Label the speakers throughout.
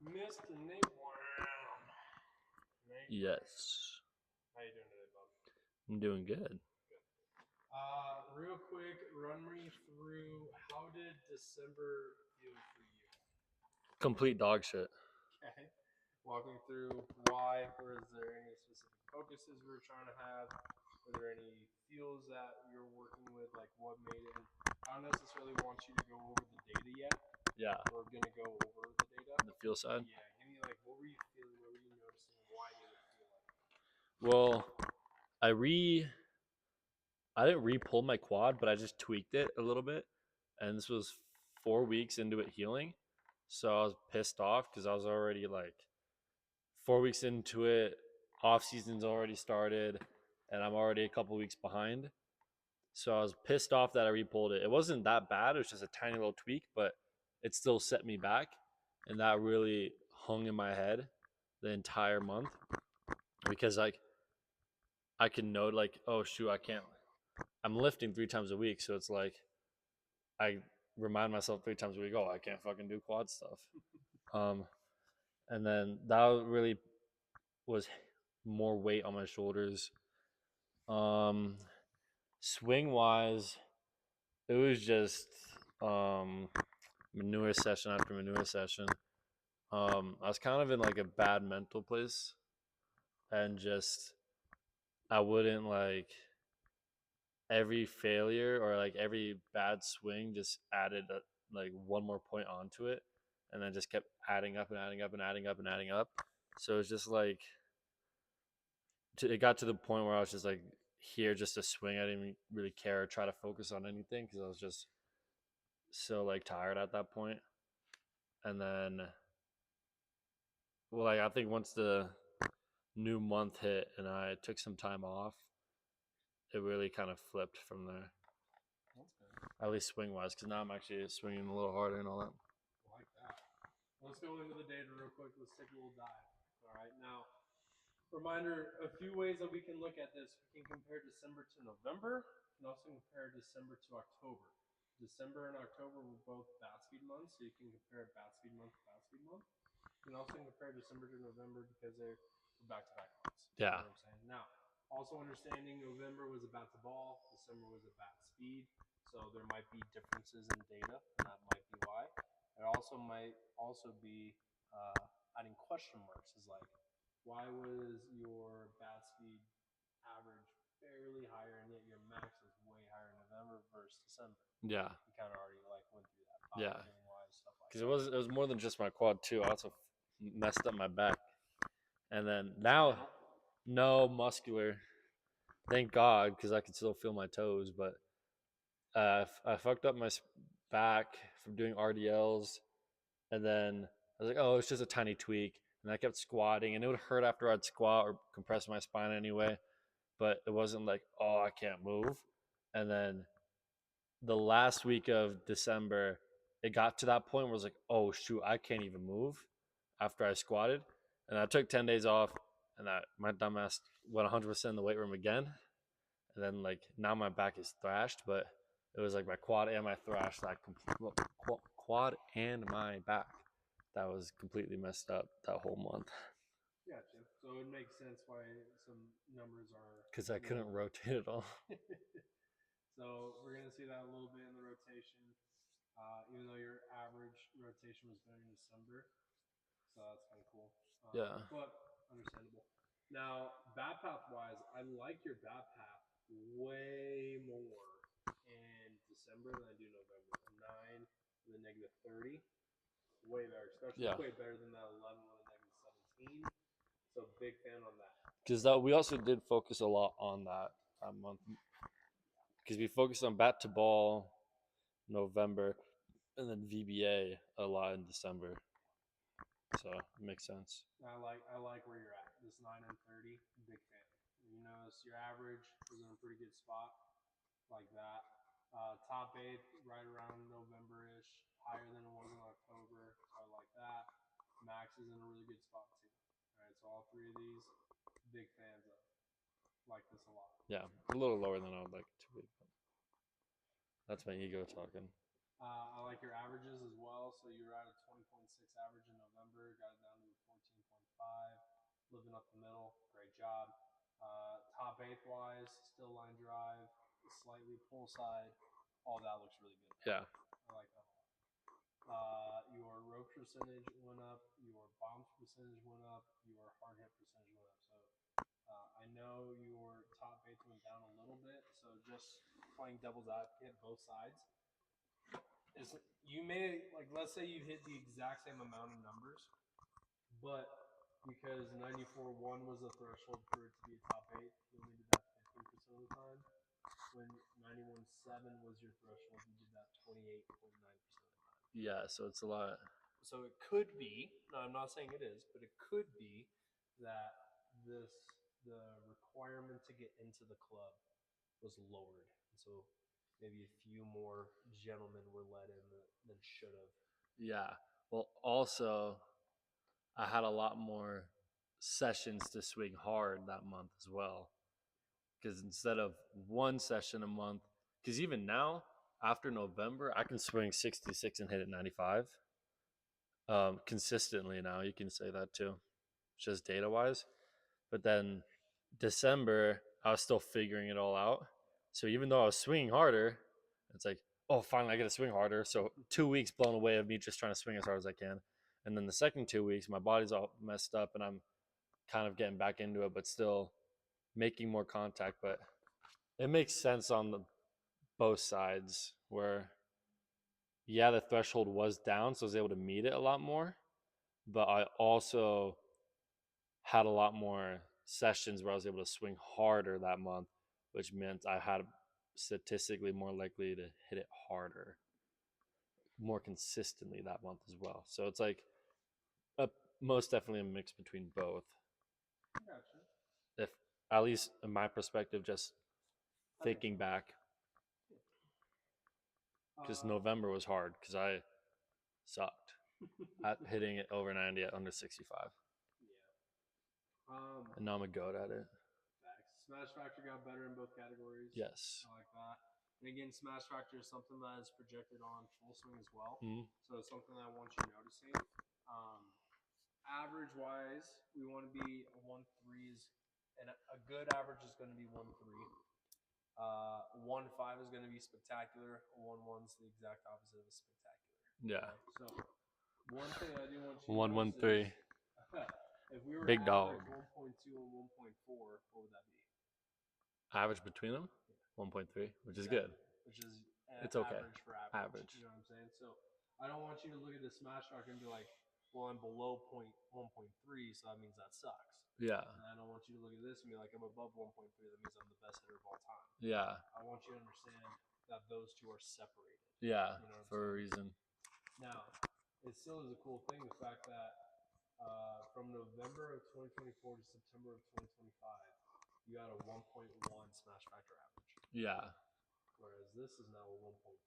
Speaker 1: Mr. Nate Brown. Nate
Speaker 2: Yes.
Speaker 1: Brown. How you doing today, bub?
Speaker 2: I'm doing good.
Speaker 1: Good. Real quick, run me through how did December feel for you?
Speaker 2: Complete dog shit.
Speaker 1: Okay. Walk me through why. Was there any specific focuses we were trying to have? Were there any feels that you're working with? Like what made it? And I don't necessarily want you to go over the data yet.
Speaker 2: Yeah.
Speaker 1: We're gonna go over the data.
Speaker 2: The feel side.
Speaker 1: Yeah, give me like what were you feeling? What were you noticing? Why did it feel like?
Speaker 2: Well, I didn't re-pull my quad, but I just tweaked it a little bit, and this was 4 weeks into it healing, so I was pissed off because I was already like 4 weeks into it. Off season's already started, and I'm already a couple weeks behind. So I was pissed off that I re-pulled it. It wasn't that bad. It was just a tiny little tweak, but it still set me back, and that really hung in my head the entire month because like I can know like, oh shoot, I can't. I'm lifting 3 times a week, so it's like I remind myself 3 times a week, oh, I can't fucking do quad stuff. Um, and then that really was more weight on my shoulders. Um, swing wise, it was just manure session after manure session. I was kind of in like a bad mental place, and just I wouldn't like every failure or like every bad swing just added like one more point onto it, and then just kept adding up and adding up and adding up and adding up. So it's just like it got to the point where I was just like here just to swing. I didn't really care or try to focus on anything because I was just so like tired at that point. And then, well, like I think once the new month hit and I took some time off, it really kind of flipped from there.
Speaker 1: That's good.
Speaker 2: At least swing wise, because now I'm actually swinging a little harder and all that.
Speaker 1: I like that. Let's go into the data real quick. Let's take a little dive. All right. Now, reminder: a few ways that we can look at this. We can compare December to November. We can also compare December to October. December and October were both bat speed months, so you can compare bat speed month to bat speed month. You can also compare December to November because they're back-to-back months.
Speaker 2: Yeah.
Speaker 1: You know what I'm saying? Now, also understanding November was a bat to ball, December was a bat speed, so there might be differences in data, and that might be why. It also might also be adding question marks is like, why was your bat speed average fairly higher, and yet your max is way higher in November versus December?
Speaker 2: Yeah.
Speaker 1: You kind of already like went through that,
Speaker 2: Yeah.
Speaker 1: wise stuff like
Speaker 2: Because
Speaker 1: that.
Speaker 2: it was more than just my quad too. I also messed up my back, and then now no muscular. Thank God, because I could still feel my toes, but I fucked up my back from doing RDLs, and then I was like, oh, it's just a tiny tweak, and I kept squatting, and it would hurt after I'd squat or compress my spine anyway, but it wasn't like, oh, I can't move. And then the last week of December, it got to that point where I was like, oh shoot, I can't even move after I squatted, and I took 10 days off, and my dumbass went 100% in the weight room again, and then like now my back is thrashed, but it was like my quad and my thrash, that quad and my back, that was completely messed up that whole month.
Speaker 1: Gotcha. So it makes sense why some numbers are
Speaker 2: because I couldn't rotate at all.
Speaker 1: So we're gonna see that a little bit in the rotation, even though your average rotation was better in December. So that's kind of cool.
Speaker 2: Yeah.
Speaker 1: But understandable. Now, bat path wise, I like your bat path way more in December than I do November. A 9 with a negative 30. Way better, especially
Speaker 2: Yeah.
Speaker 1: way better than that 11 with a negative 17. So big fan on that.
Speaker 2: Because we also did focus a lot on that month. Because we focused on bat to ball November, and then VBA a lot in December. So it makes sense.
Speaker 1: I like where you're at. This 9 and 30, big fan. You notice your average is in a pretty good spot, like that. Top eighth, right around November-ish, higher than it was in October. So I like that. Max is in a really good spot too. All right, so all three of these, big fans of. Like this a lot.
Speaker 2: Yeah, a little lower than I would like it to be. But that's my ego talking.
Speaker 1: I like your averages as well. So you were at a 20.6 average in November, got living up the middle. Great job. Top eighth wise, still line drive, slightly pull side. All that looks really good.
Speaker 2: Yeah.
Speaker 1: I like that a lot. Your rope percentage went up, your bounce percentage went up, your hard hit percentage went up. So I know your top eighth went down a little bit. So just playing devil's advocate, both sides. Is you may like let's say you hit the exact same amount of numbers, but because 94.1 was the threshold for it to be a top eight, you only did that 15% of the time. When 91.7 was your threshold, you did that 28.9% of the time.
Speaker 2: Yeah, so it's a lot.
Speaker 1: So it could be, no, I'm not saying it is, but it could be that the requirement to get into the club was lowered. And so maybe a few more gentlemen were let in than should have.
Speaker 2: Yeah. Well, also, I had a lot more sessions to swing hard that month as well. Because instead of one session a month, because even now, after November, I can swing 66 and hit it 95 consistently now. You can say that too, just data wise. But then December, I was still figuring it all out. So even though I was swinging harder, it's like, oh, finally I get to swing harder. So 2 weeks blown away of me just trying to swing as hard as I can. And then the second 2 weeks, my body's all messed up and I'm kind of getting back into it, but still making more contact. But it makes sense on the both sides where, yeah, the threshold was down, so I was able to meet it a lot more. But I also had a lot more sessions where I was able to swing harder that month, which meant I had statistically more likely to hit it harder more consistently that month as well. So it's like most definitely a mix between both.
Speaker 1: Gotcha.
Speaker 2: If at least in my perspective, just thinking back, because November was hard because I sucked at hitting it over 90 at under 65.
Speaker 1: Yeah.
Speaker 2: And now I'm a goat at it.
Speaker 1: Facts. Smash Factor got better in both categories.
Speaker 2: Yes.
Speaker 1: I like that. And again, Smash Factor is something that is projected on Full Swing as well.
Speaker 2: Mm-hmm.
Speaker 1: So it's something that I want you noticing. Average wise, we want to be a 1.3 and a good average is going to be 1.3. 1.5 is going to be spectacular. 1.1 is the exact opposite of spectacular.
Speaker 2: Yeah.
Speaker 1: So one thing I do want you to
Speaker 2: 113.
Speaker 1: If we were
Speaker 2: big
Speaker 1: to
Speaker 2: dog.
Speaker 1: average 1.2 and 1.4, what would that be?
Speaker 2: Average between them, 1.3, which is good.
Speaker 1: Which is
Speaker 2: it's okay.
Speaker 1: Average for average. You know what I'm saying? So I don't want you to look at the Smash Factor and be like, well, I'm below 1.3, so that means that sucks.
Speaker 2: Yeah.
Speaker 1: And I don't want you to look at this and be like, I'm above 1.3, that means I'm the best hitter of all time.
Speaker 2: Yeah.
Speaker 1: I want you to understand that those two are separated.
Speaker 2: Yeah,
Speaker 1: you know
Speaker 2: for a reason.
Speaker 1: Now, it still is a cool thing, the fact that from November of 2024 to September of 2025, you got a 1.1 Smash Factor average.
Speaker 2: Yeah.
Speaker 1: Whereas this is now a 1.2.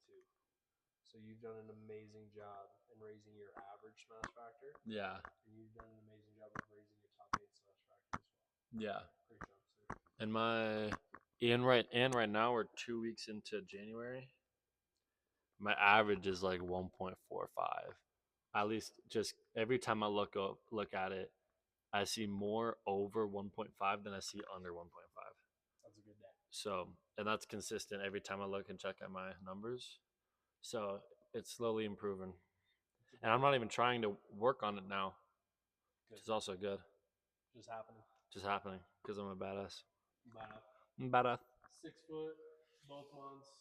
Speaker 1: So you've done an amazing job in raising your average Smash Factor.
Speaker 2: Yeah.
Speaker 1: And you've done an amazing job of raising your top 8 Smash Factor as well.
Speaker 2: Yeah.
Speaker 1: Great job, sir.
Speaker 2: And right now we're 2 weeks into January. My average is like 1.45. At least just every time I look at it, I see more over 1.5 than I see under 1.5.
Speaker 1: That's a good day.
Speaker 2: So, and that's consistent every time I look and check at my numbers. So it's slowly improving. And I'm not even trying to work on it now. Good. It's also good.
Speaker 1: Just happening.
Speaker 2: Just happening because I'm a badass.
Speaker 1: Badass. 6 foot, both months.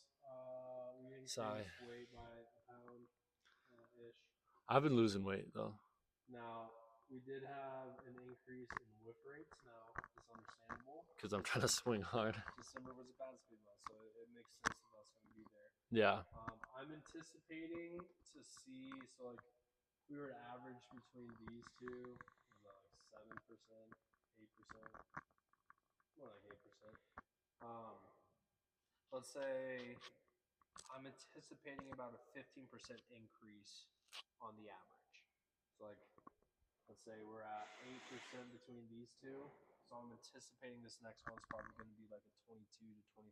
Speaker 1: We increased weight by a pound ish.
Speaker 2: I've been losing weight though.
Speaker 1: Now, we did have an increase in whiff rates. Now, it's understandable.
Speaker 2: Because I'm trying to swing hard.
Speaker 1: December was a bad speed month, so it makes sense that that's going to be there.
Speaker 2: Yeah.
Speaker 1: I'm anticipating to see, so like, we were to average between these two, was that like 7%, 8%? More like 8%. Let's say I'm anticipating about a 15% increase on the average. So like, let's say we're at 8% between these two. So I'm anticipating this next one's probably going to be like a 22 to 23%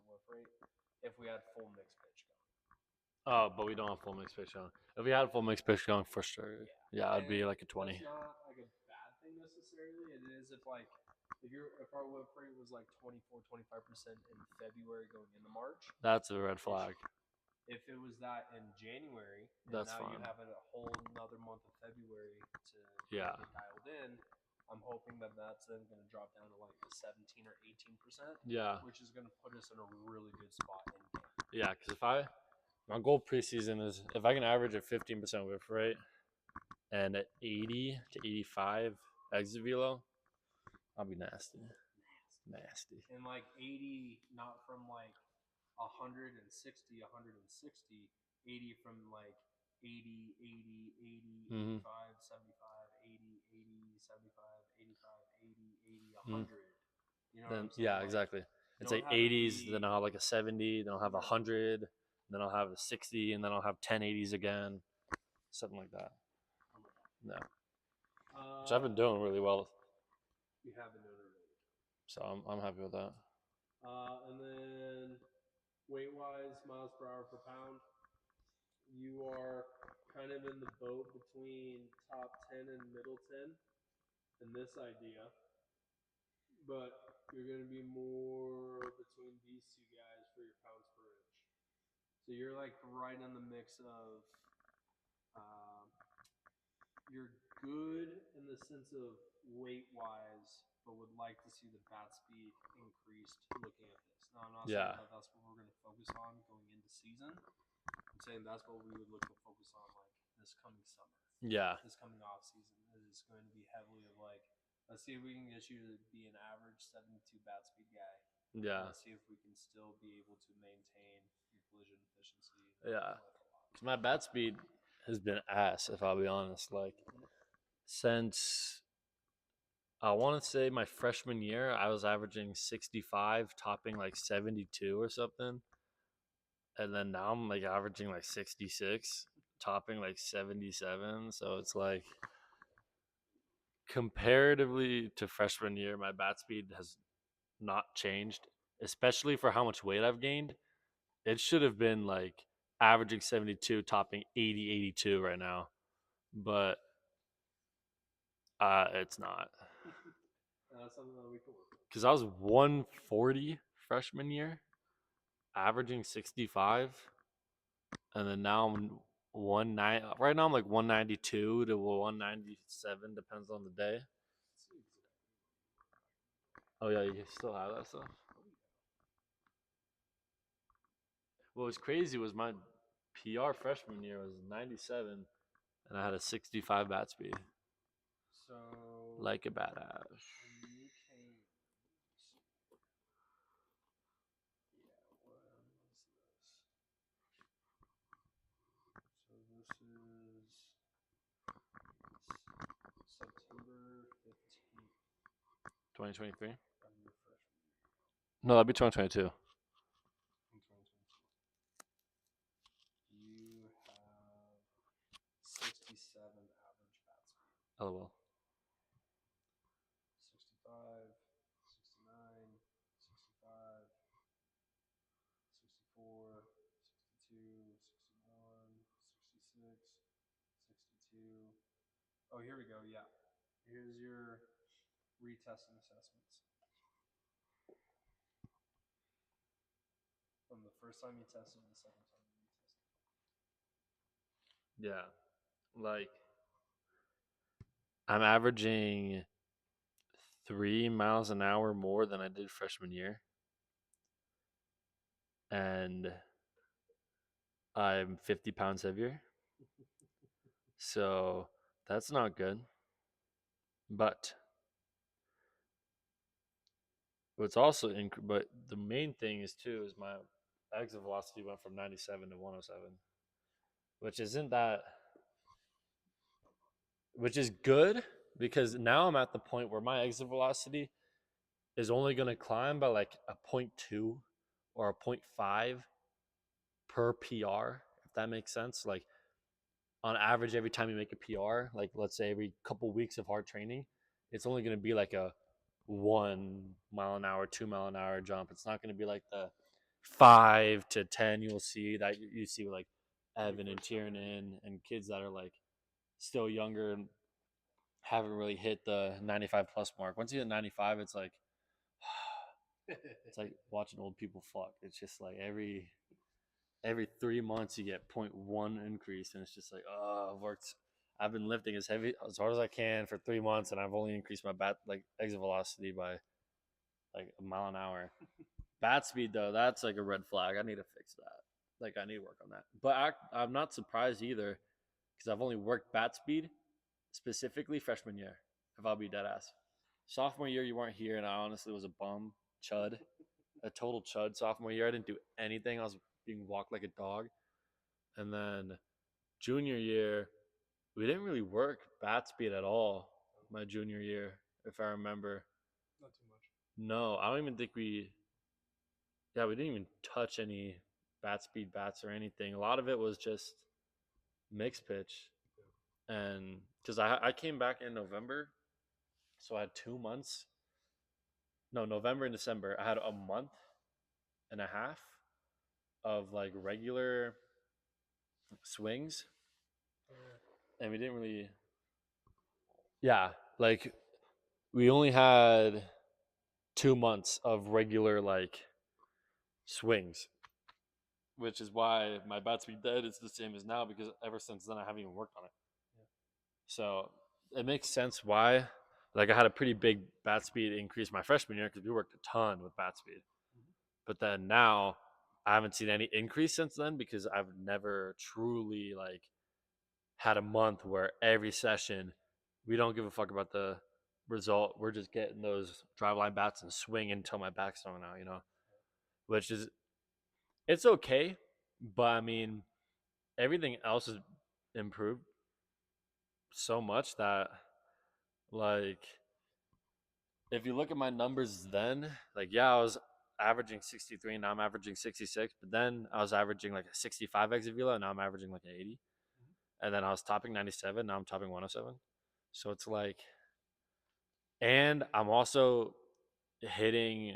Speaker 1: whiff rate if we had full mixed pitch going.
Speaker 2: Oh, but we don't have full mixed pitch going. If we had full mixed pitch going, for sure, yeah, it'd be like a 20.
Speaker 1: That's not like a bad thing necessarily. necessarily. It is if our whip rate was like 24-25% in February going into March.
Speaker 2: That's a red flag.
Speaker 1: If it was that in January, and
Speaker 2: That's
Speaker 1: now you
Speaker 2: fine.
Speaker 1: have a whole another month of February to
Speaker 2: Yeah.
Speaker 1: get dialed in, I'm hoping that that's then going to drop down to like the 17 or 18%,
Speaker 2: Yeah.
Speaker 1: which is going to put us in a really good spot in game.
Speaker 2: Yeah, because my goal preseason is if I can average a 15% whip rate and at 80 to 85 exit velo, I'll be nasty. Nasty.
Speaker 1: And like 80, not from like 160, 160, 80 from like 80, 80, 80,
Speaker 2: Mhm.
Speaker 1: 85, 75, 80, 80, 75, 85, 80, 80,
Speaker 2: Mhm.
Speaker 1: 100. You know
Speaker 2: Then
Speaker 1: what I'm saying?
Speaker 2: yeah,
Speaker 1: Like,
Speaker 2: exactly. It's
Speaker 1: don't
Speaker 2: like
Speaker 1: have it
Speaker 2: 80s,
Speaker 1: be
Speaker 2: then I'll have like a 70, then I'll have a
Speaker 1: Right.
Speaker 2: 100, then I'll have a 60, and then I'll have 1080s again, something like that. No, which I've been doing really well,
Speaker 1: You have been doing it really.
Speaker 2: so I'm happy with that.
Speaker 1: And then weight wise, miles per hour per pound, you are kind of in the boat between top 10 and middle 10 in this idea, but you're going to be more between these two guys for your pounds per inch. So you're like right in the mix of um, you're good in the sense of weight wise, but would like to see the bat speed increased looking at this. Now, I'm not
Speaker 2: Yeah.
Speaker 1: saying that that's what we're going to focus on going into season. I'm saying that's what we would look to focus on like this coming summer.
Speaker 2: Yeah,
Speaker 1: This coming off season is going to be heavily of like, let's see if we can get you to be an average 72 bat speed guy.
Speaker 2: yeah,
Speaker 1: Let's see if we can still be able to maintain your collision efficiency.
Speaker 2: yeah.
Speaker 1: life a lot.
Speaker 2: 'Cause my bat speed has been ass, if I'll be honest. Like since I want to say my freshman year, I was averaging 65, topping like 72 or something. And then now I'm like averaging like 66, topping like 77. So it's like comparatively to freshman year, my bat speed has not changed, especially for how much weight I've gained. It should have been like averaging 72, topping 80, 82 right now. But it's not.
Speaker 1: That's something that we can work on.
Speaker 2: Because I was 140 freshman year, averaging 65. And then now I'm 190. Right now I'm like 192 to 197, depends on the day. Oh yeah, you still have that stuff. What was crazy was my PR freshman year was 97, and I had a 65 bat speed,
Speaker 1: So
Speaker 2: like a badass.
Speaker 1: when you came, yeah, when was this? So this is September 15th
Speaker 2: 2023?
Speaker 1: of your freshman year
Speaker 2: No, that'd be 2022.
Speaker 1: in 2022. You have 67 average bat speed.
Speaker 2: LOL.
Speaker 1: 65, 69, 65, 64, 62, 61, 66, 62. Oh, here we go. Yeah. Here's your retesting assessments. From the first time you tested to the second time you retested.
Speaker 2: Yeah, like I'm averaging 3 miles an hour more than I did freshman year, and I'm 50 pounds heavier. So that's not good. But what's also but the main thing is too is my exit velocity went from 97 to 107, which isn't that, which is good because now I'm at the point where my exit velocity is only going to climb by like a 0.2 or a 0.5 per PR, if that makes sense. Like on average, every time you make a PR, like let's say every couple weeks of hard training, it's only going to be like a 1 mile an hour, 2 mile an hour jump. It's not going to be like the 5 to 10 you'll see that you see with like Evan and Tiernan and kids that are like still younger. haven't really hit the 95 plus mark. Once you hit 95, it's like watching old people fuck. It's just like every 3 months you get 0.1 increase, and it's just like, oh, I've worked. I've been lifting as hard as I can for 3 months, and I've only increased my exit velocity by like a mile an hour. Bat speed though, that's like a red flag. I need to fix that. Like I need to work on that. But I'm not surprised either because I've only worked bat speed specifically freshman year. If I'll be dead ass. Sophomore year you weren't here, and I honestly was a bum chud, a total chud. Sophomore year I didn't do anything. I was being walked like a dog. And then junior year, we didn't really work bat speed at all. My junior year, if I remember.
Speaker 1: Not too much.
Speaker 2: No, I don't even think we. Yeah, we didn't even touch any bat speed bats or anything. A lot of it was just mixed pitch, and because I came back in November, so I had 2 months. No, November and December. I had a month and a half of like regular swings, and we didn't really. Yeah, like we only had 2 months of regular like swings, which is why my bat speed dead is the same as now because ever since then I haven't even worked on it.
Speaker 1: Yeah.
Speaker 2: So it makes sense why. Like I had a pretty big bat speed increase my freshman year because we worked a ton with bat speed. But then now I haven't seen any increase since then because I've never truly like had a month where every session we don't give a fuck about the result. We're just getting those drive line bats and swing until my back's strong out, which is it's okay, but I mean everything else is improved so much that like if you look at my numbers then, like yeah, I was averaging 63, now I'm averaging 66, but then I was averaging like a 65 exit velo, and now I'm averaging like an 80. And then I was topping 97, now I'm topping 107. So it's like, and I'm also hitting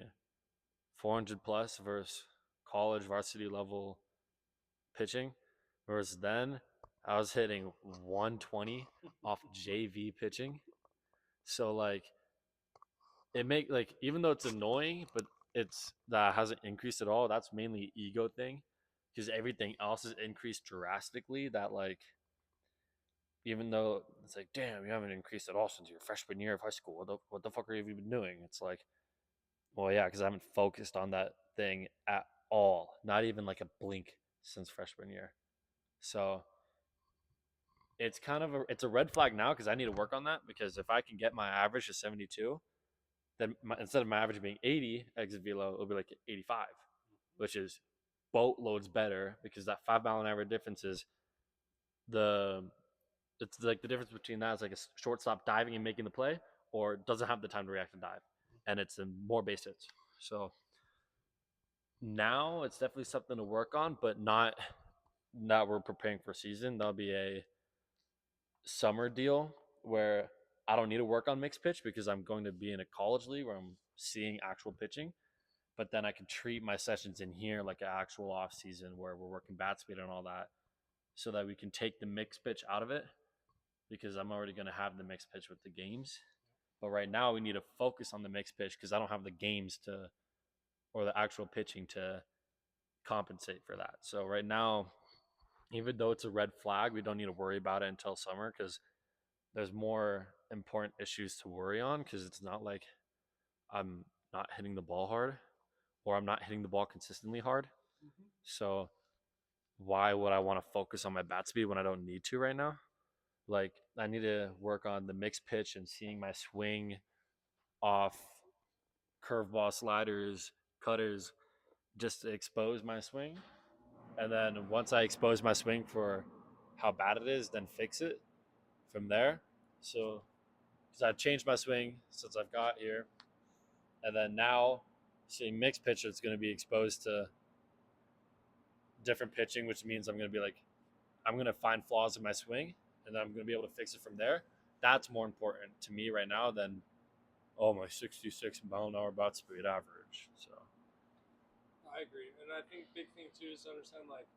Speaker 2: 400 plus versus college varsity level pitching, whereas then I was hitting 120 off JV pitching. So like even though it's annoying, but it's that hasn't increased at all. That's mainly ego thing because everything else has increased drastically. That like even though it's like, damn, you haven't increased at all since your freshman year of high school. What the fuck have you been doing? It's like, well, yeah, because I haven't focused on that thing at all. Not even like a blink since freshman year. So it's kind of it's a red flag now because I need to work on that because if I can get my average to 72, then instead of my average being 80 exit velo, it'll be like 85, which is boatloads better because that 5 mile an hour difference is it's like the difference between that is like a shortstop diving and making the play or doesn't have the time to react and dive, and it's more base hits. So now it's definitely something to work on, but not we're preparing for season. That'll be a summer deal where I don't need to work on mixed pitch because I'm going to be in a college league where I'm seeing actual pitching. But then I can treat my sessions in here like an actual off season where we're working bat speed and all that, so that we can take the mixed pitch out of it because I'm already going to have the mixed pitch with the games. But right now we need to focus on the mixed pitch because I don't have the games to or the actual pitching to compensate for that. So right now, even though it's a red flag, we don't need to worry about it until summer because there's more important issues to worry on because it's not like I'm not hitting the ball hard or I'm not hitting the ball consistently hard. So why would I want to focus on my bat speed when I don't need to right now? Like I need to work on the mixed pitch and seeing my swing off curveball sliders, cutters, just to expose my swing. And then once I expose my swing for how bad it is, then fix it from there. So because I've changed my swing since I've got here. And then now seeing mixed pitch, it's going to be exposed to different pitching, which means I'm going to be like, I'm going to find flaws in my swing and then I'm going to be able to fix it from there. That's more important to me right now than, oh, my 66 mile an hour bat speed average. So
Speaker 1: I agree. And I think big thing too is to understand like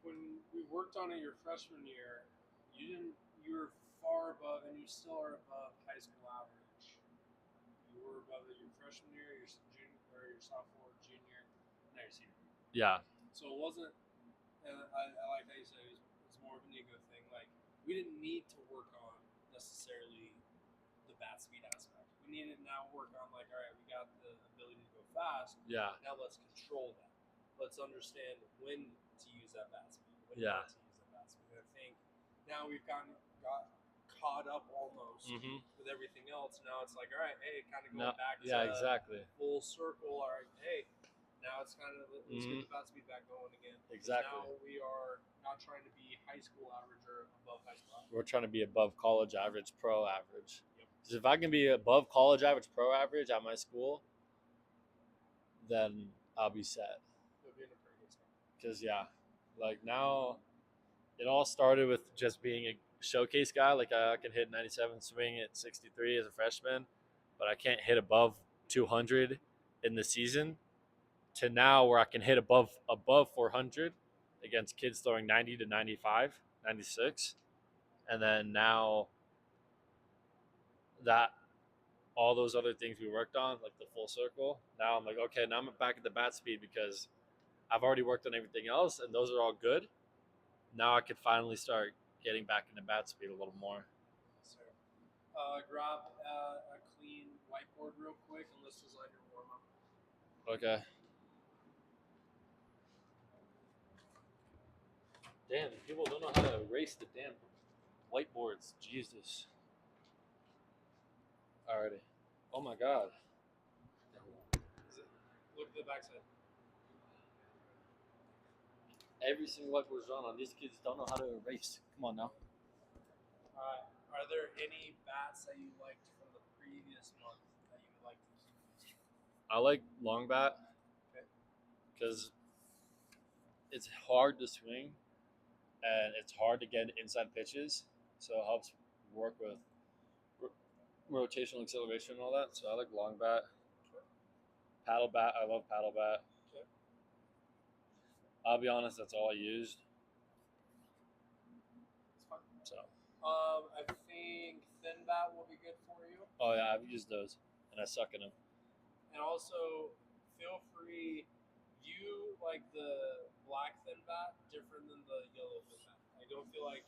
Speaker 1: when we worked on it your freshman year, you were far above any you still are above high school average. You were above it your freshman year, your junior, or your sophomore, junior, and now your senior.
Speaker 2: Yeah.
Speaker 1: So it wasn't. And I like how you said it was more of an ego thing. Like we didn't need to work on necessarily the bat speed aspect. We needed to now work on like, all right, we got the ability to go fast.
Speaker 2: Yeah.
Speaker 1: Now let's control that. Let's understand when to use that bat speed. When
Speaker 2: Yeah.
Speaker 1: not to use that bat speed. And I think now we've got caught up almost with everything else. Now it's like, all right, hey, kind of going back to
Speaker 2: exactly.
Speaker 1: full circle. All right, hey, now it's kind of let's get the bat speed back going again.
Speaker 2: Exactly.
Speaker 1: Now we are not trying to be high school average or above high school average.
Speaker 2: We're trying to be above college average, pro average.
Speaker 1: Yep.
Speaker 2: Because if I can be above college average, pro average at my school, then I'll be set.
Speaker 1: It'll be in a pretty good spot.
Speaker 2: Because like now, it all started with just being a showcase guy. Like I can hit 97 swing at 63 as a freshman, but I can't hit above 200 in the season. To now where I can hit above 400 against kids throwing 90 to 95, 96. And then now that all those other things we worked on, like the full circle, now I'm like, okay, now I'm back at the bat speed because I've already worked on everything else and those are all good. Now I could finally start getting back into bat speed a little more.
Speaker 1: So, grab a clean whiteboard real quick and let's design your warm up.
Speaker 2: Okay. Damn, people don't know how to erase the damn whiteboards. Jesus. Alrighty. Oh my god.
Speaker 1: Look at the backside.
Speaker 2: Every single whiteboard's drawn on. These kids don't know how to erase. Come on now.
Speaker 1: Alright. Are there any bats that you liked from the previous month that you would like to keep?
Speaker 2: I like long bat because it's hard to swing and it's hard to get inside pitches, so it helps work with rotational acceleration and all that. So I like long bat. Paddle bat, I love paddle bat. I'll be honest, that's all I used.
Speaker 1: It's fun.
Speaker 2: So.
Speaker 1: I think thin bat will be good for you.
Speaker 2: Oh yeah, I've used those, and I suck in them.
Speaker 1: And also, feel free. You like the black thin bat different than the yellow thin bat. I don't feel like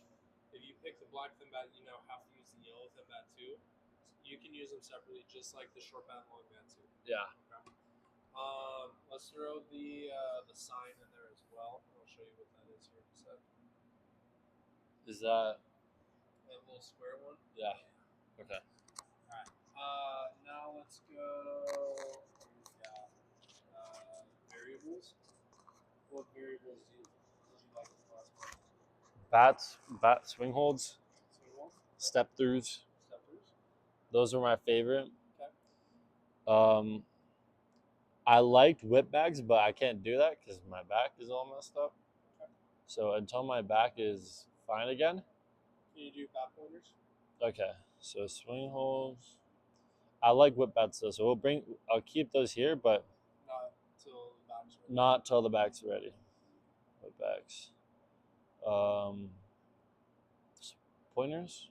Speaker 1: if you pick the black thin bat, you now have to use the yellow thin bat too. You can use them separately, just like the short bat and long bat too.
Speaker 2: Yeah.
Speaker 1: Okay. Let's throw the sign in there as well. I'll show you what that is here in a sec.
Speaker 2: Is that
Speaker 1: That little square one?
Speaker 2: Yeah. Okay.
Speaker 1: Alright. Now let's go. Variables. What variables did you like this last one?
Speaker 2: bat swing holds,
Speaker 1: Swing wall?
Speaker 2: step throughs?
Speaker 1: Step throughs?
Speaker 2: Those were my favorite.
Speaker 1: Okay.
Speaker 2: I liked whip bags, but I can't do that because my back is all messed up.
Speaker 1: Okay.
Speaker 2: So until my back is fine again.
Speaker 1: Can you do bat pointers?
Speaker 2: Okay. So swing holds. I like whip bats though, so I'll keep those here, but
Speaker 1: Not till the back's ready.
Speaker 2: not till the back's ready. Whip backs. Pointers.
Speaker 1: Pointers.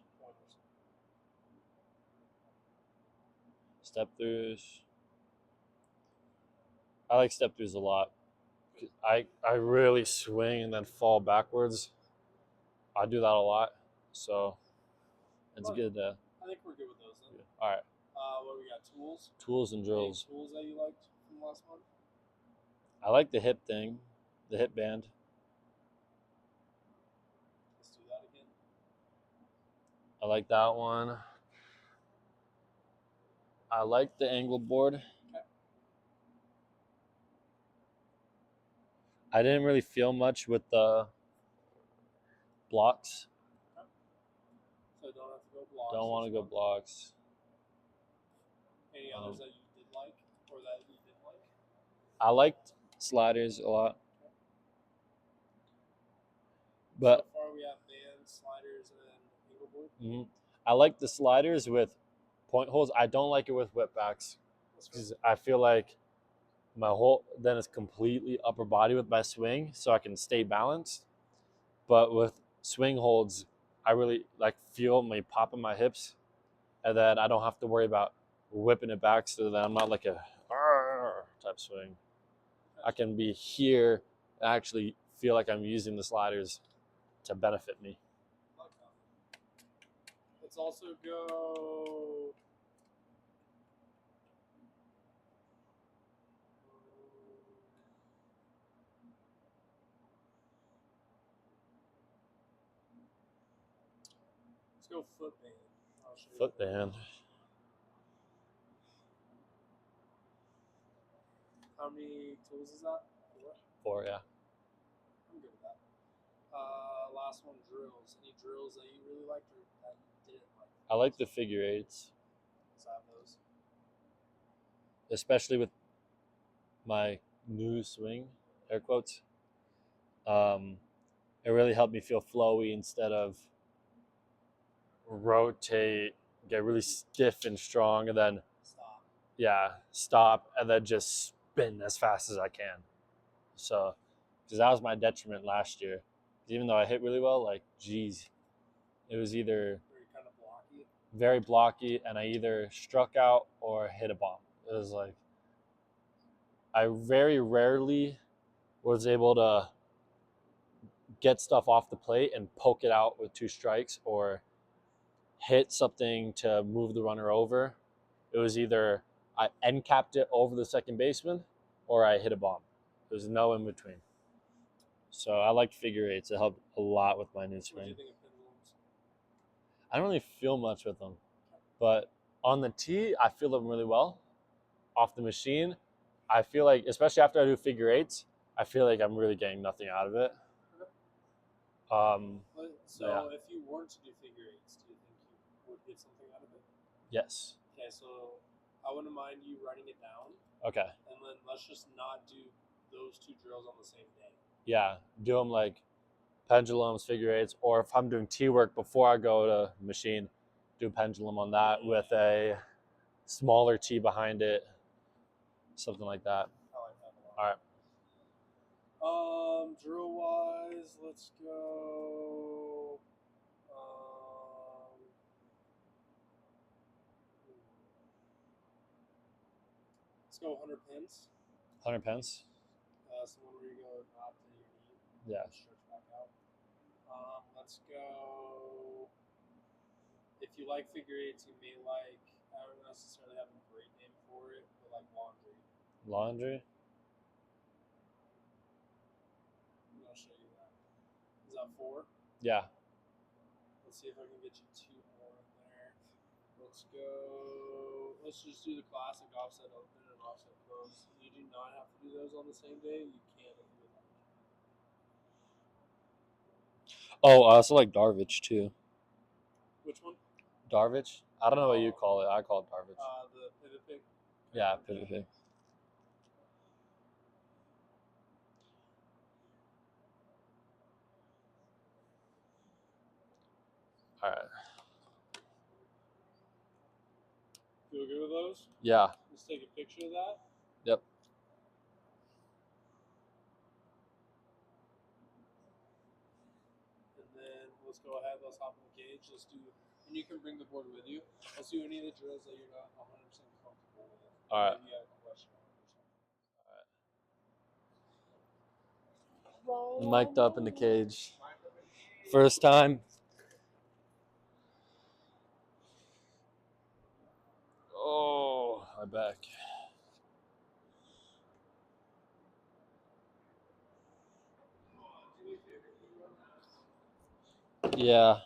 Speaker 2: Step throughs. I like step throughs a lot. I really swing and then fall backwards. I do that a lot, so it's good.
Speaker 1: I think we're good with those then.
Speaker 2: All right.
Speaker 1: What do we got? Tools?
Speaker 2: Tools and drills.
Speaker 1: Any tools that you liked from last month?
Speaker 2: I like the hip thing, the hip band.
Speaker 1: Let's do that again.
Speaker 2: I like that one. I like the angle board.
Speaker 1: Okay.
Speaker 2: I didn't really feel much with the blocks.
Speaker 1: Okay. So don't have to go blocks.
Speaker 2: Don't want to go blocks.
Speaker 1: Any others that you did like or that you didn't like?
Speaker 2: I liked sliders a lot. Okay. But
Speaker 1: so far we have bands, sliders, and angle board.
Speaker 2: Mm-hmm. I like the sliders with point holes. I don't like it with whip backs because I feel like my whole then it's completely upper body with my swing, so I can stay balanced. But with swing holds, I really like feel my pop in my hips, and then I don't have to worry about whipping it back, so that I'm not like a type swing. I can be here and actually feel like I'm using the sliders to benefit me.
Speaker 1: Let's also go. Let's go foot band. I'll show you.
Speaker 2: Foot band.
Speaker 1: How many tools is that?
Speaker 2: Four, yeah.
Speaker 1: I'm good with that. Last one, drills. Any drills that you really liked or that you didn't like?
Speaker 2: I like the figure eights,
Speaker 1: Let's have those.
Speaker 2: especially with my new swing, air quotes. It really helped me feel flowy instead of rotate, get really stiff and strong, and then stop, and then just spin as fast as I can. So, because that was my detriment last year. Even though I hit really well, like, geez, it was either
Speaker 1: Kind of blocky.
Speaker 2: very blocky, and I either struck out or hit a bomb. It was like, I very rarely was able to get stuff off the plate and poke it out with two strikes or hit something to move the runner over. It was either I end capped it over the second baseman or I hit a bomb. There's no in between. So I like figure eights. It helped a lot with my new
Speaker 1: What do
Speaker 2: swing.
Speaker 1: you think of pendulums?
Speaker 2: I don't really feel much with them, but on the tee, I feel them really well. Off the machine, I feel like, especially after I do figure eights, I feel like I'm really getting nothing out of it.
Speaker 1: So
Speaker 2: yeah.
Speaker 1: if you weren't to do figure eights, do you think you would get something out of it?
Speaker 2: Yes.
Speaker 1: Okay, so I wouldn't mind you writing it down,
Speaker 2: Okay.
Speaker 1: and then let's just not do those two drills on the same day.
Speaker 2: Yeah, do them like pendulums, figure eights, or if I'm doing tee work before I go to machine, do pendulum on that with a smaller tee behind it, something like that.
Speaker 1: I like that a lot.
Speaker 2: All right.
Speaker 1: Drill wise, let's go. Let's go 100 pins.
Speaker 2: 100 pence.
Speaker 1: So one where you go not to your knee.
Speaker 2: Yeah.
Speaker 1: Stretch back out. Let's go. If you like figure eights, you may like. I don't necessarily have a great name for it, but like laundry.
Speaker 2: Laundry.
Speaker 1: I'm gonna show you that. Is that 4?
Speaker 2: Yeah.
Speaker 1: Let's see if I can get you 2 more in there. Let's go. Let's just do the classic offset open and offset close. You do not have to do those on the same day. You can if you would like.
Speaker 2: Oh, I also like Darvich too.
Speaker 1: Which one?
Speaker 2: Darvich? I don't know what you call it. I call it Darvich.
Speaker 1: The pivot pick.
Speaker 2: Yeah, pivot pick. All right.
Speaker 1: You good with those?
Speaker 2: Yeah.
Speaker 1: Let's take a picture of that.
Speaker 2: Yep.
Speaker 1: And then let's go ahead. Let's hop in the cage. Let's do. And you can bring the board with you. Let's do any of the drills that you're not 100% comfortable with.
Speaker 2: All right.
Speaker 1: Maybe you have a question on it or something.
Speaker 2: Mic'd up in the cage. First time. Oh, my back. Yeah.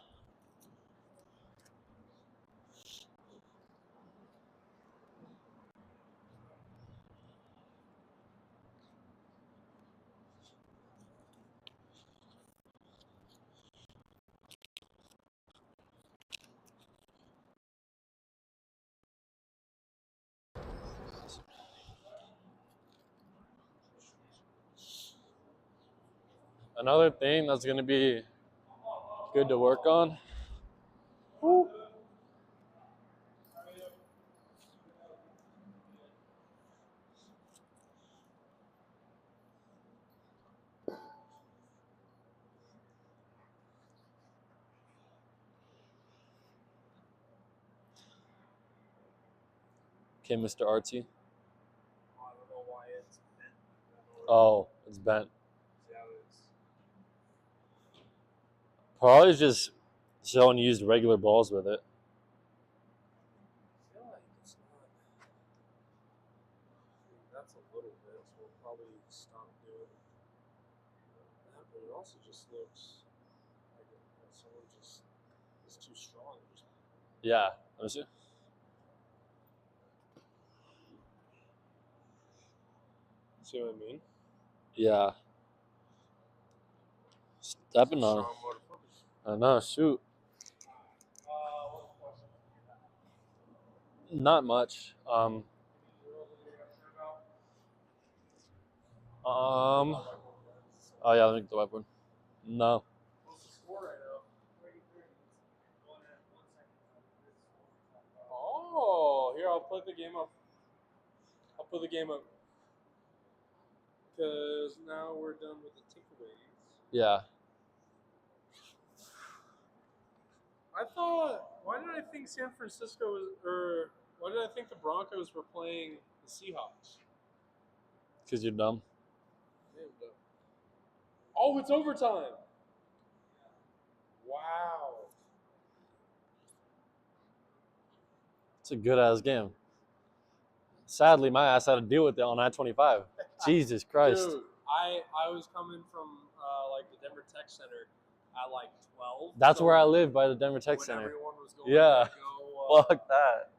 Speaker 2: Another thing that's going to be good to work on. Woo. Okay, Mr. Artsy.
Speaker 1: I don't know why it's bent.
Speaker 2: Oh, it's bent.
Speaker 1: See how it's.
Speaker 2: Probably just someone used regular balls with it.
Speaker 1: I feel like it's not. That's a little bit, so we'll probably stop doing that. But it also just looks like someone just is too strong. Just
Speaker 2: Yeah. Let me see.
Speaker 1: see what I mean?
Speaker 2: Yeah. Stepping on.
Speaker 1: Strong motherfuckers.
Speaker 2: I know. Shoot.
Speaker 1: What question do you have?
Speaker 2: Not much. Oh yeah. Let me get the whiteboard. No.
Speaker 1: What's the score right now? Oh, here I'll put the game up. I'll put the game up because now we're done with the takeaways.
Speaker 2: Yeah.
Speaker 1: I thought. Why did I think San Francisco was, or why did I think the Broncos were playing the Seahawks?
Speaker 2: Because you're dumb.
Speaker 1: Oh, it's overtime. Wow.
Speaker 2: It's a good ass game. Sadly, my ass had to deal with it on I-25. Jesus Christ.
Speaker 1: Dude, I was coming from like the Denver Tech Center at like 12.
Speaker 2: That's
Speaker 1: so
Speaker 2: where I live, by the Denver Tech
Speaker 1: when
Speaker 2: Center.
Speaker 1: everyone was going
Speaker 2: Yeah.
Speaker 1: to go
Speaker 2: Fuck that.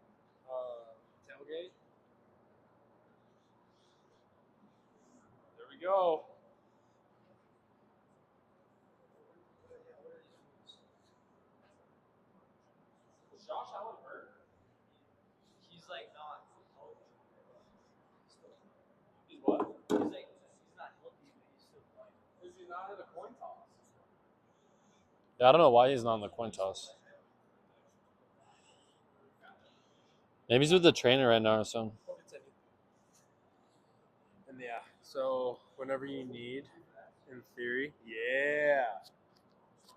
Speaker 1: tailgate. There we go. Is Josh Allen hurt?
Speaker 3: He's like not.
Speaker 1: He's what?
Speaker 3: He's like he's not healthy, but he's still playing.
Speaker 1: Is he not in a coin toss?
Speaker 2: Yeah, I don't know why he's not in the coin toss. Maybe he's with the trainer right now or something.
Speaker 1: And yeah, so whenever you need, in theory, yeah,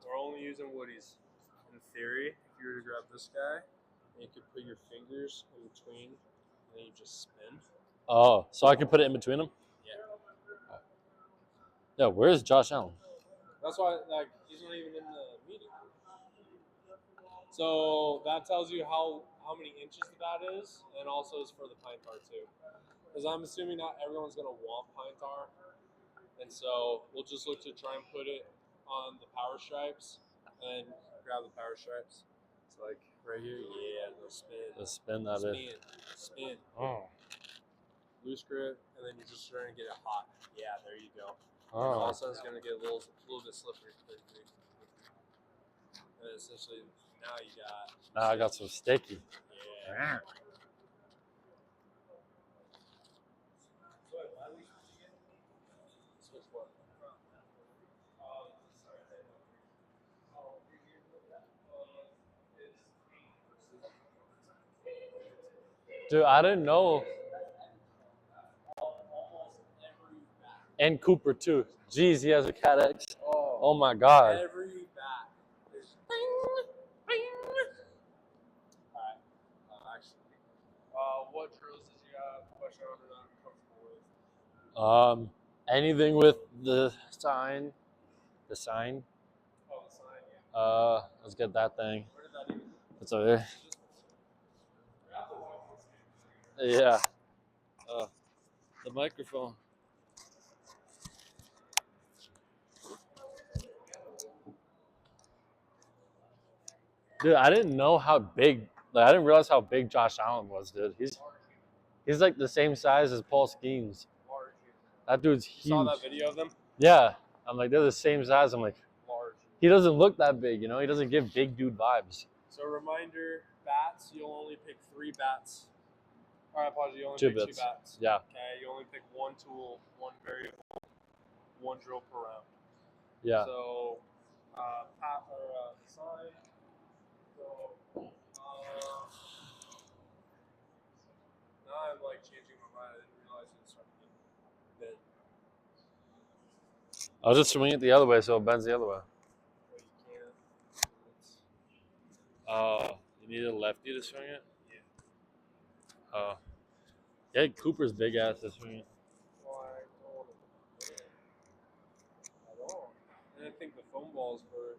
Speaker 1: we're only using woodies. In theory, if you were to grab this guy, and you could put your fingers in between, and then you just spin.
Speaker 2: Oh, so I can put it in between them?
Speaker 1: Yeah.
Speaker 2: Yeah, where's Josh Allen?
Speaker 1: That's why, like, he's not even in the meeting. So that tells you how many inches the bat is, and also is for the pine tar too. Because I'm assuming not everyone's gonna want pine tar, and so we'll just look to try and put it on the power stripes, and grab the power stripes. So like right here, yeah, the spin,
Speaker 2: Let's spin that in.
Speaker 1: spin,
Speaker 2: Oh.
Speaker 1: loose grip, and then you're just trying to get it hot. Yeah, there you go.
Speaker 2: Oh.
Speaker 1: Also, it's gonna get a little bit slippery. And essentially, now you got.
Speaker 2: Now I got some sticky.
Speaker 1: Yeah. Switch what?
Speaker 2: Dude, I didn't know. And Cooper too. Jeez, he has a Cat X. Oh my God.
Speaker 1: Every bat is. Alright. Actually, what drills did you have question on or not comfortable with?
Speaker 2: Anything with the sign. The sign.
Speaker 1: Oh, the sign, yeah.
Speaker 2: Let's get that thing.
Speaker 1: Where did that even?
Speaker 2: It's over there. Yeah. The microphone. Dude, I didn't know how big. Like, I didn't realize how big Josh Allen was, dude. He's like the same size as Paul Skeens. That dude's huge.
Speaker 1: You saw that video of them?
Speaker 2: Yeah. I'm like, they're the same size. I'm like,
Speaker 1: Large.
Speaker 2: he doesn't look that big, you know? He doesn't give big dude vibes.
Speaker 1: So reminder, bats, you'll only pick 3 bats. All right, apologies, you only
Speaker 2: Two
Speaker 1: pick 2
Speaker 2: bits.
Speaker 1: bats.
Speaker 2: Yeah.
Speaker 1: Okay, you only pick 1 tool, 1 variable, 1 drill per round.
Speaker 2: Yeah.
Speaker 1: So, sign. So, now I'm like changing my mind. I didn't realize it started getting bent.
Speaker 2: I'll just swing it the other way so it bends the other way.
Speaker 1: But you can't.
Speaker 2: You need a lefty to swing it?
Speaker 1: Yeah.
Speaker 2: Oh. Get Cooper's big ass this week.
Speaker 1: Well, I don't want to at all. And I think the foam balls were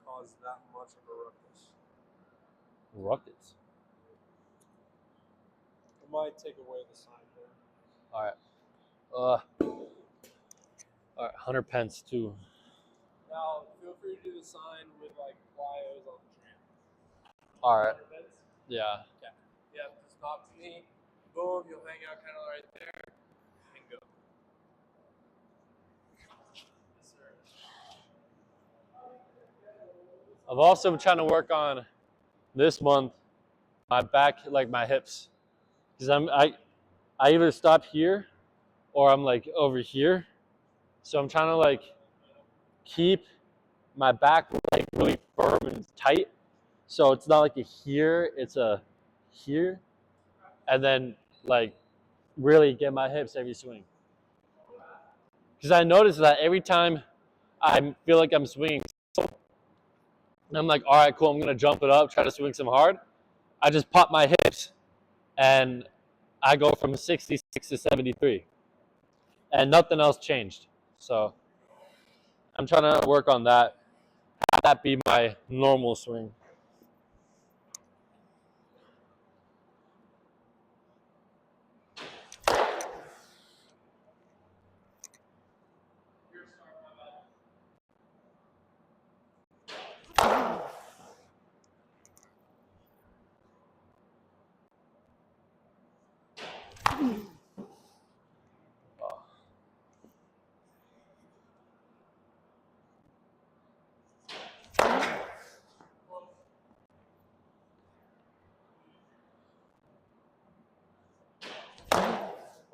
Speaker 1: caused that much of a ruckus.
Speaker 2: Rockets.
Speaker 1: It might take away the sign there.
Speaker 2: All right. All right. 100 pence too.
Speaker 1: Now, feel free to do the sign with like flyers on the tram.
Speaker 2: All right.
Speaker 1: 100 bits?
Speaker 2: Yeah.
Speaker 1: Okay. Yeah, just talk to me. Boom, you'll hang out kind of right there and go. Yes, sir.
Speaker 2: I've also been trying to work on this month my back, like my hips, because I either stop here or I'm like over here. So I'm trying to like keep my back like really firm and tight. So it's not like a here, it's a here, and then like really get my hips every swing. Because I noticed that every time I feel like I'm swinging, and I'm like, all right, cool, I'm gonna jump it up, try to swing some hard. I just pop my hips, and I go from 66 to 73, and nothing else changed. So I'm trying to work on that. Have that be my normal swing.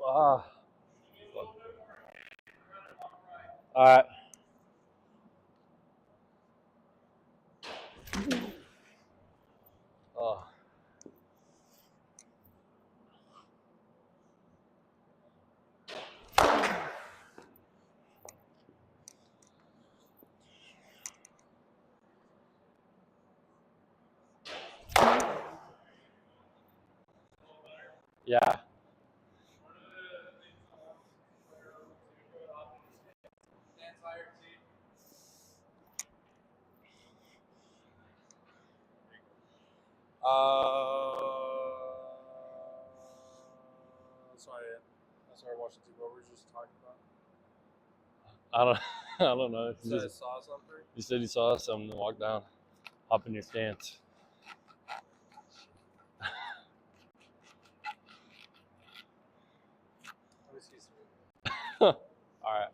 Speaker 2: Ah. All right. Oh. Yeah.
Speaker 1: Sorry, I started watching TV. What were we just talking about?
Speaker 2: I don't. I don't know.
Speaker 1: You said I saw something.
Speaker 2: You said you saw something. Walk down. Hop in your stance.
Speaker 1: Let me see some.
Speaker 2: All right.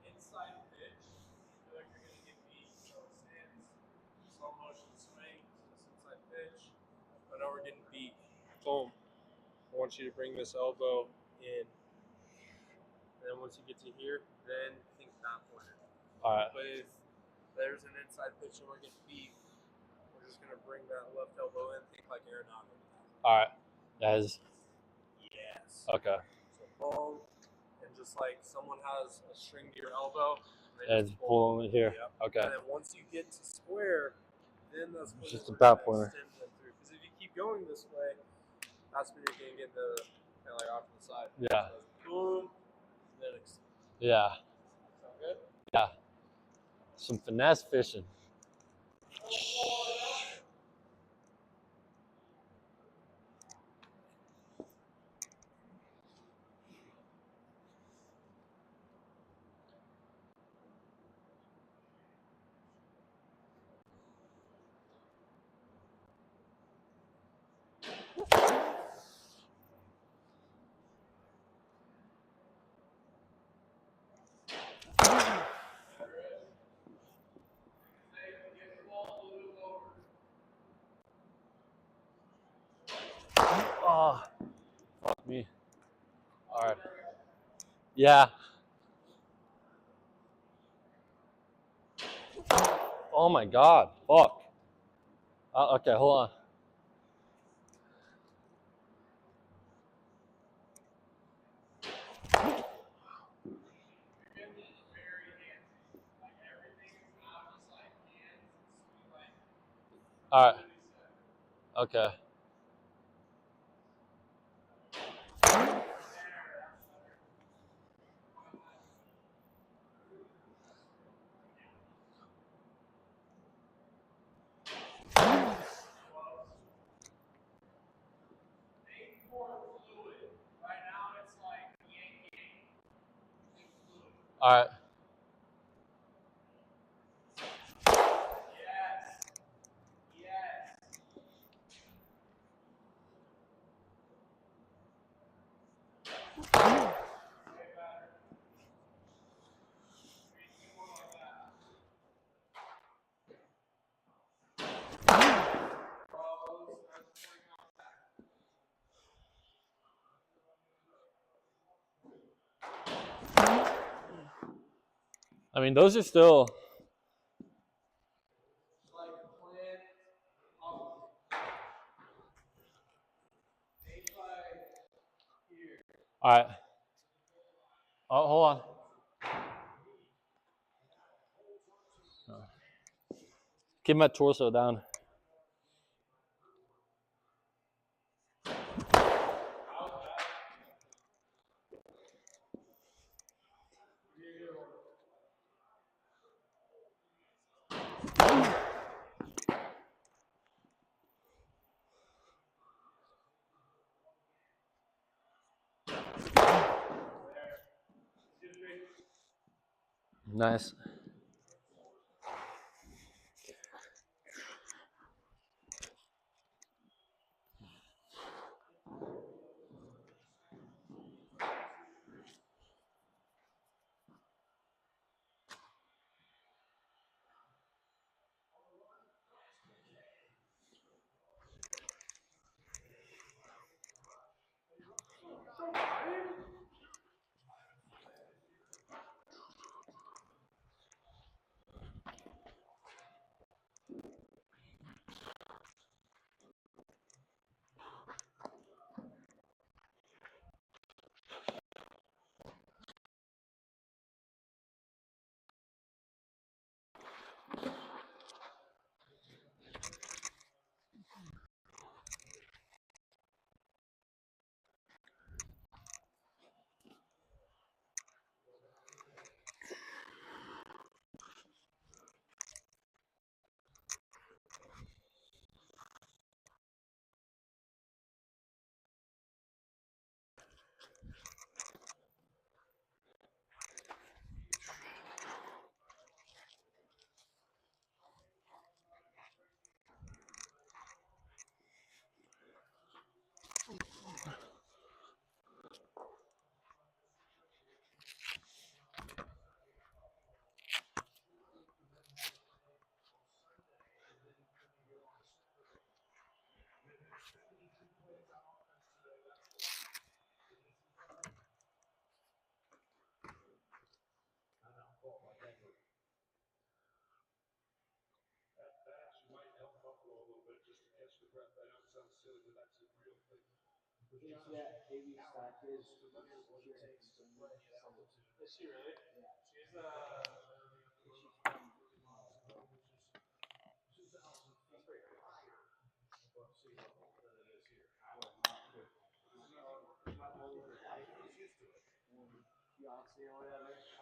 Speaker 1: Inside pitch, I feel like you're gonna get beat. So stance, slow motion swing, so this inside pitch. I know we're getting beat. Boom. I want you to bring this elbow in. And then once you get to here, then think that pointer.
Speaker 2: All right.
Speaker 1: But if there's an inside pitch and we're getting beat, we're just gonna bring that left elbow in, think like Arenado.
Speaker 2: All right. That is
Speaker 1: Yes.
Speaker 2: okay.
Speaker 1: So boom, and just like someone has a string to your elbow, they
Speaker 2: And
Speaker 1: just
Speaker 2: pull it here.
Speaker 1: Yep.
Speaker 2: Okay.
Speaker 1: And then once you get to square, then that's when
Speaker 2: Just
Speaker 1: you're
Speaker 2: a bat
Speaker 1: gonna
Speaker 2: pointer.
Speaker 1: extend them through. Because if you keep going this way, that's when you're gonna get the kind of like off to the side.
Speaker 2: Yeah.
Speaker 1: So it's boom, and then extend.
Speaker 2: Yeah.
Speaker 1: Sound good?
Speaker 2: Yeah. Some finesse fishing. Oh, fuck me. All right. Yeah. Oh my god. Fuck. Okay, hold on. All right. Okay. All right. I mean, those are still. All right. Oh, hold on. Keep my torso down. Nice.
Speaker 1: Is she really? Yeah. She's Beyonce or whatever.